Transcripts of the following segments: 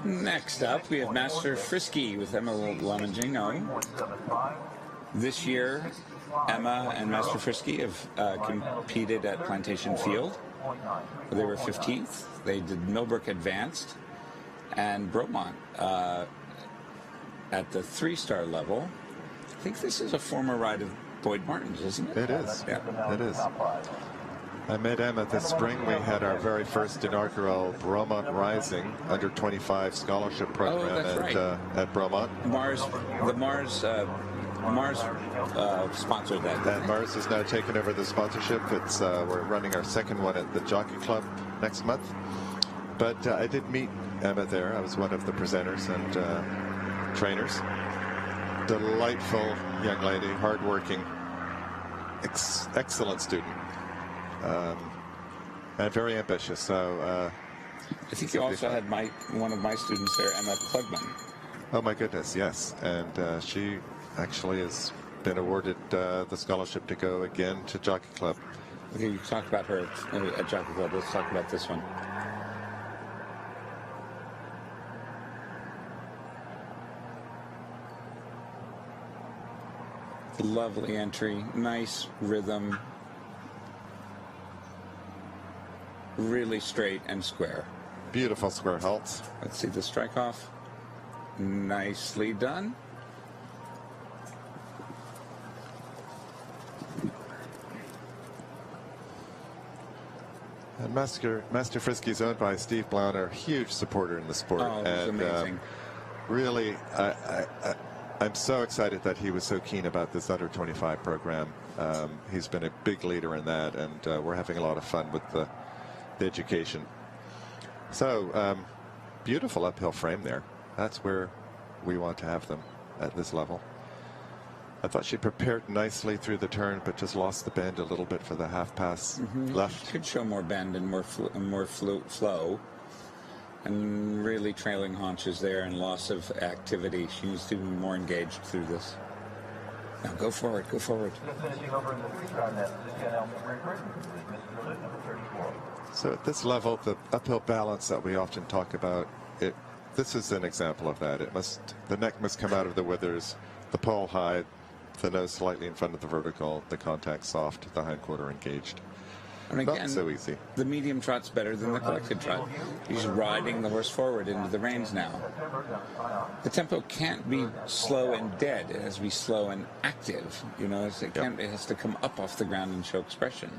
Next up, we have Master Frisky with Emma Lamangino. This year, Emma and Master Frisky have competed at Plantation Field. They were 15th. They did Millbrook Advanced and Bromont at the 3-star level. I think this is a former ride of Boyd Martin's, isn't it? It is. Yeah. It is. I met Emma this spring. We had our very first inaugural Bromont Rising under 25 scholarship program at Bromont. Mars sponsored that. And Mars has now taken over the sponsorship. It's we're running our second one at the Jockey Club next month. But I did meet Emma there. I was one of the presenters and trainers. Delightful young lady, hardworking, excellent student, and very ambitious. So I think you also had one of my students there, Emma Plugman. Oh my goodness, yes. And she actually has been awarded the scholarship to go again to Jockey Club. Okay, you talked about her at Jockey Club. Let's talk about this one. Lovely entry, nice rhythm, really straight and square. Beautiful square halts. Let's see the strike off. Nicely done. And Master Frisky is owned by Steve Blount, a huge supporter in the sport. Oh, that's amazing. Really, I'm so excited that he was so keen about this under 25 program. He's been a big leader in that, and we're having a lot of fun with the education. So, beautiful uphill frame there. That's where we want to have them at this level. I thought she prepared nicely through the turn, but just lost the bend a little bit for the half pass left. Could show more bend and more flow. And really trailing haunches there and loss of activity. She needs to be more engaged through this. Now go forward, go forward. So at this level, the uphill balance that we often talk about, this is an example of that. The neck must come out of the withers, the pole high, the nose slightly in front of the vertical, the contact soft, the hindquarter engaged. And again, not so easy. The medium trot's better than the collected trot. He's riding the horse forward into the reins now. The tempo can't be slow and dead. It has to be slow and active. You know, it has to come up off the ground and show expression.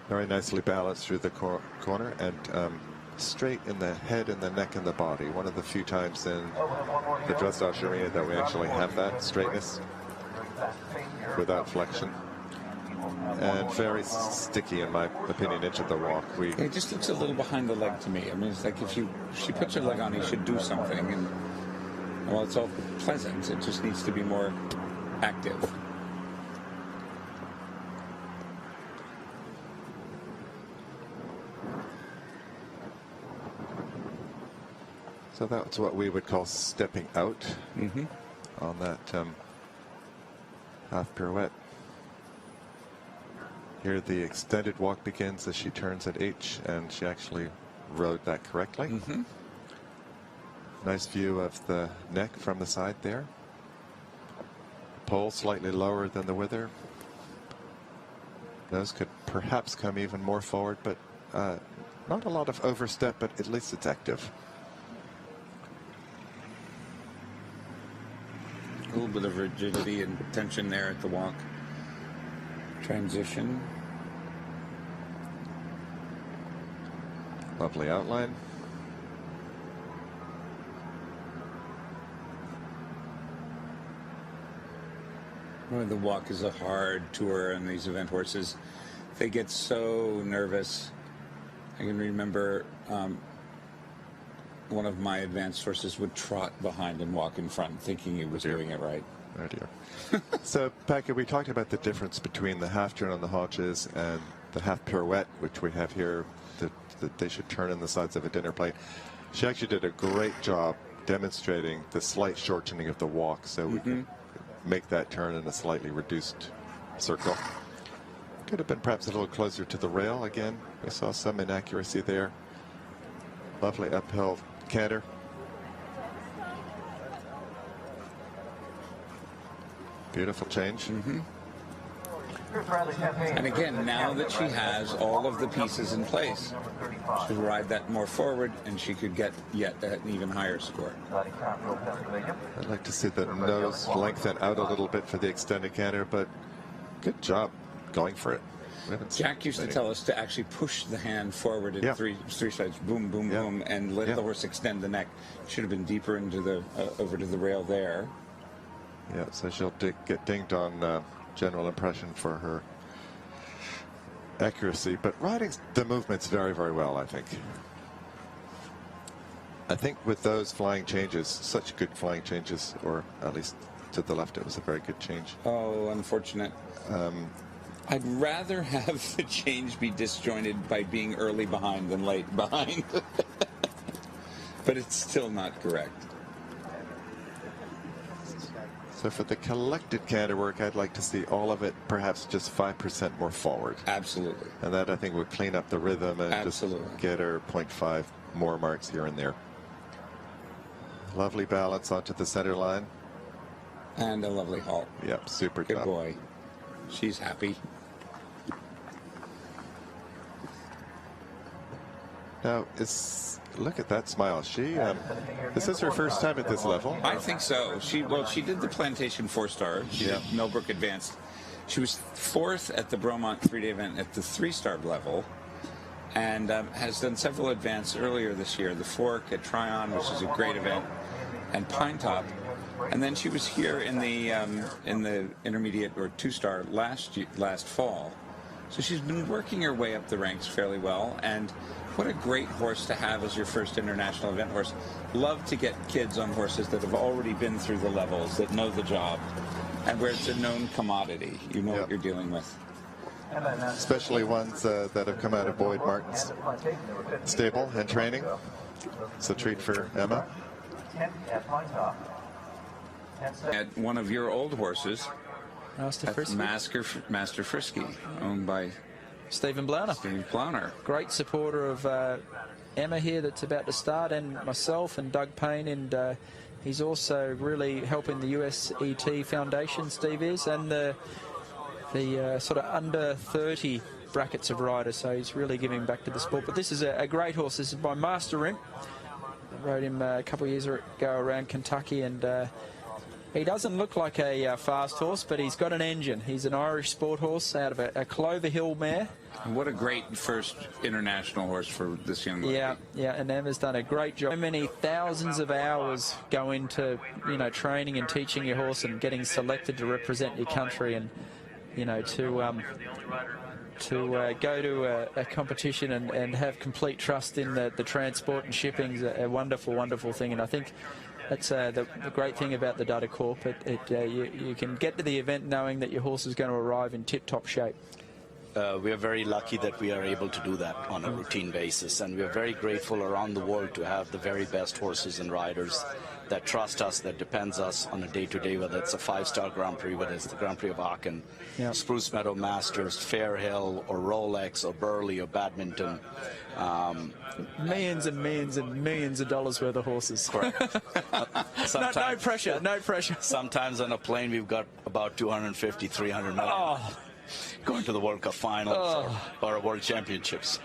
Very nicely balanced through the corner and straight in the head and the neck and the body. One of the few times in the dressage arena that we actually have that straightness without flexion. And very sticky, in my opinion, into the walk. It just looks a little behind the leg to me. I mean, it's like if she puts her leg on, he should do something. And while it's all pleasant, it just needs to be more active. So that's what we would call stepping out on that half pirouette. Here the extended walk begins as she turns at H, and she actually rode that correctly. Nice view of the neck from the side there. Pole slightly lower than the wither. Nose could perhaps come even more forward, but not a lot of overstep, but at least it's active. A little bit of rigidity and tension there at the walk. Transition. Lovely outline. Well, the walk is a hard tour on these event horses. They get so nervous. I can remember one of my advanced horses would trot behind and walk in front, thinking he was doing it right. Oh dear. So, Patrick, we talked about the difference between the half turn on the haunches and the half pirouette, which we have here, that they should turn in the sides of a dinner plate. She actually did a great job demonstrating the slight shortening of the walk, so we can make that turn in a slightly reduced circle. Could have been perhaps a little closer to the rail again. We saw some inaccuracy there. Lovely uphill canter. Beautiful change. And again, now that she has all of the pieces in place, she'll ride that more forward and she could get yet an even higher score. I'd like to see the nose lengthen out a little bit for the extended canter, but good job going for it. Jack used to tell us to actually push the hand forward at three sides, boom, boom, boom, and let the horse extend the neck. Should have been deeper into the over to the rail there. Yeah, so she'll get dinged on general impression for her accuracy, but riding the movements very, very well, I think. I think with those flying changes, such good flying changes, or at least to the left, it was a very good change. Oh, unfortunate. I'd rather have the change be disjointed by being early behind than late behind. But it's still not correct. So for the collected canter work, I'd like to see all of it perhaps just 5% more forward. Absolutely. And that, I think, would clean up the rhythm and just get her 0.5 more marks here and there. Lovely balance onto the center line. And a lovely halt. Yep, super Good job. boy. She's happy. Now, look at that smile. This is her first time at this level. I think so. She did the Plantation 4-star. She did Millbrook Advanced. She was 4th at the Bromont 3-day event at the 3-star level, and has done several advanced earlier this year. The Fork at Tryon, which is a great event, and Pine Top. And then she was here in the intermediate or 2-star last fall. So she's been working her way up the ranks fairly well, and what a great horse to have as your first international event horse. Love to get kids on horses that have already been through the levels, that know the job, and where it's a known commodity. You know what you're dealing with. Especially ones that have come out of Boyd Martin's stable and training. It's a treat for Emma. At one of your old horses, Master Frisky, owned by Stephen Blauner. Great supporter of Emma here that's about to start, and myself and Doug Payne, and he's also really helping the USET Foundation, Steve is, and the sort of under 30 brackets of riders, so he's really giving back to the sport. But this is a great horse. This is by Master Rimp. I rode him a couple of years ago around Kentucky, and he doesn't look like a fast horse, but he's got an engine. He's an Irish sport horse out of a Clover Hill mare. What a great first international horse for this young lady. Yeah, and Emma's done a great job. So many thousands of hours go into, training and teaching your horse and getting selected to represent your country, and, to go to a competition and have complete trust in the transport and shipping is a wonderful, wonderful thing. And I think that's the great thing about the Dudder Corp. You can get to the event knowing that your horse is going to arrive in tip-top shape. We are very lucky that we are able to do that on a routine basis, and we are very grateful around the world to have the very best horses and riders that trust us, that depends us on a day-to-day, whether it's a 5-star Grand Prix, whether it's the Grand Prix of Aachen, Spruce Meadow Masters, Fairhill, or Rolex, or Burley, or Badminton. Millions and millions and millions of dollars worth of horses. Correct. No pressure, no pressure. Sometimes on a plane we've got about 250, 300 million. Going to the World Cup finals or World Championships.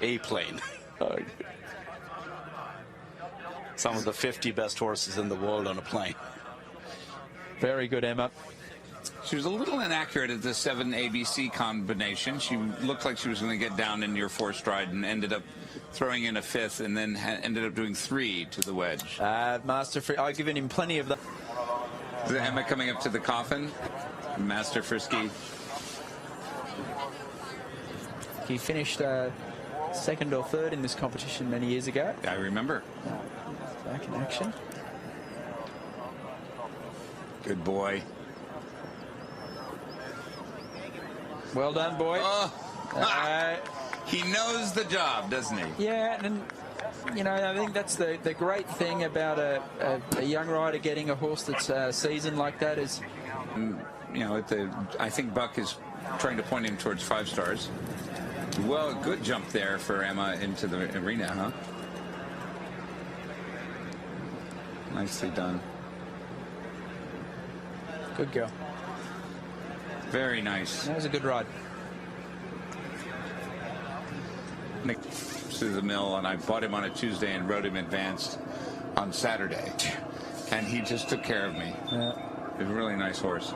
A plane. Some of the 50 best horses in the world on a plane. Very good, Emma. She was a little inaccurate at the 7 ABC combination. She looked like she was going to get down in your 4 stride and ended up throwing in a 5th, and then ended up doing 3 to the wedge. Master Frisky, I've given him plenty of that. Emma coming up to the coffin. Master Frisky. He finished 2nd or 3rd in this competition many years ago. I remember. Back in action. Good boy. Well done, boy. He knows the job, doesn't he? Yeah, and I think that's the great thing about a young rider getting a horse that's seasoned like that is. I think Buck is trying to point him towards 5 stars. Well, good jump there for Emma into the arena, huh? Nicely done. Good girl. Very nice. That was a good ride. Nick to the mill, and I bought him on a Tuesday and rode him advanced on Saturday, and he just took care of me. Yeah. He's a really nice horse.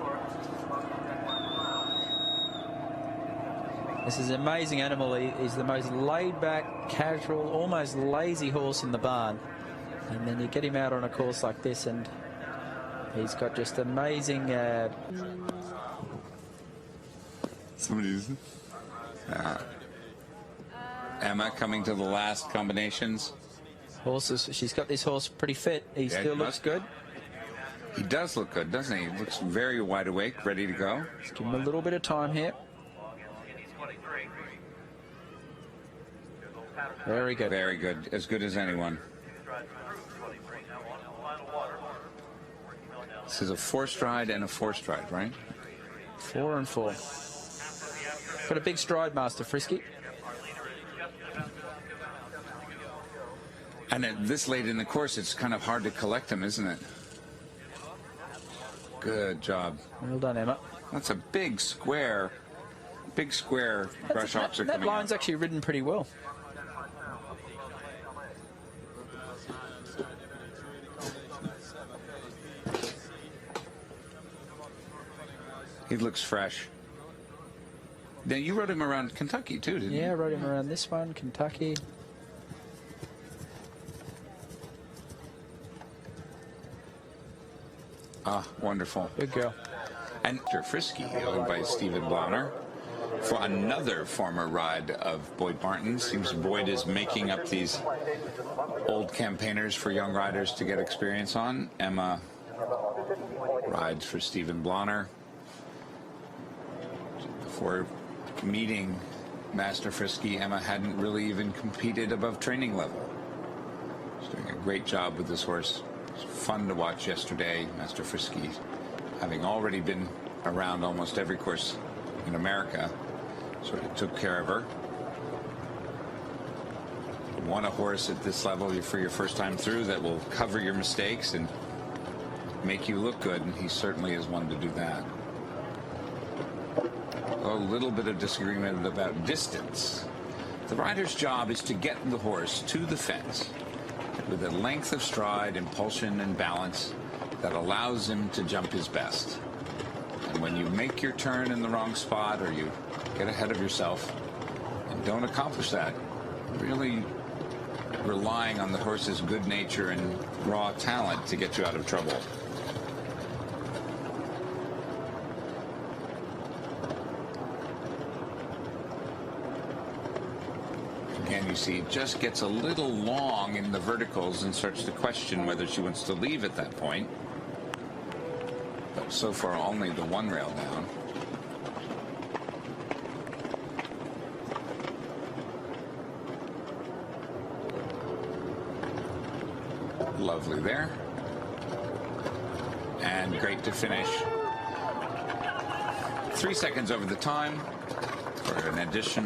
This is an amazing animal. He's the most laid-back, casual, almost lazy horse in the barn. And then you get him out on a course like this, and he's got just amazing... Somebody's... Emma coming to the last combinations. Horses. She's got this horse pretty fit. He still looks good. He does look good, doesn't he? He looks very wide awake, ready to go. Let's give him a little bit of time here. Very good. Very good. As good as anyone. This is a 4-stride and a 4-stride, right? 4 and 4. Got a big stride, Master Frisky. And at this late in the course, it's kind of hard to collect them, isn't it? Good job. Well done, Emma. That's a big square brush hawks are that coming line's out. actually ridden pretty well. He looks fresh. Now, you rode him around Kentucky, too, didn't you? Yeah, I rode him around this one, Kentucky. Ah, wonderful. Good girl. And Mr. Frisky, owned by Stephen Blauner, for another former ride of Boyd Martin. Seems Boyd is making up these old campaigners for young riders to get experience on. Emma rides for Stephen Blauner. Before meeting Master Frisky, Emma hadn't really even competed above training level. She's doing a great job with this horse. It was fun to watch yesterday. Master Frisky, having already been around almost every course in America, sort of took care of her. You want a horse at this level for your first time through that will cover your mistakes and make you look good, and he certainly is one to do that. A little bit of disagreement about distance. The rider's job is to get the horse to the fence with a length of stride, impulsion, and balance that allows him to jump his best. And when you make your turn in the wrong spot, or you get ahead of yourself and don't accomplish that, really relying on the horse's good nature and raw talent to get you out of trouble. Again, you see, it just gets a little long in the verticals and starts to question whether she wants to leave at that point. But so far, only the one rail down. Lovely there. And great to finish. 3 seconds over the time for an additional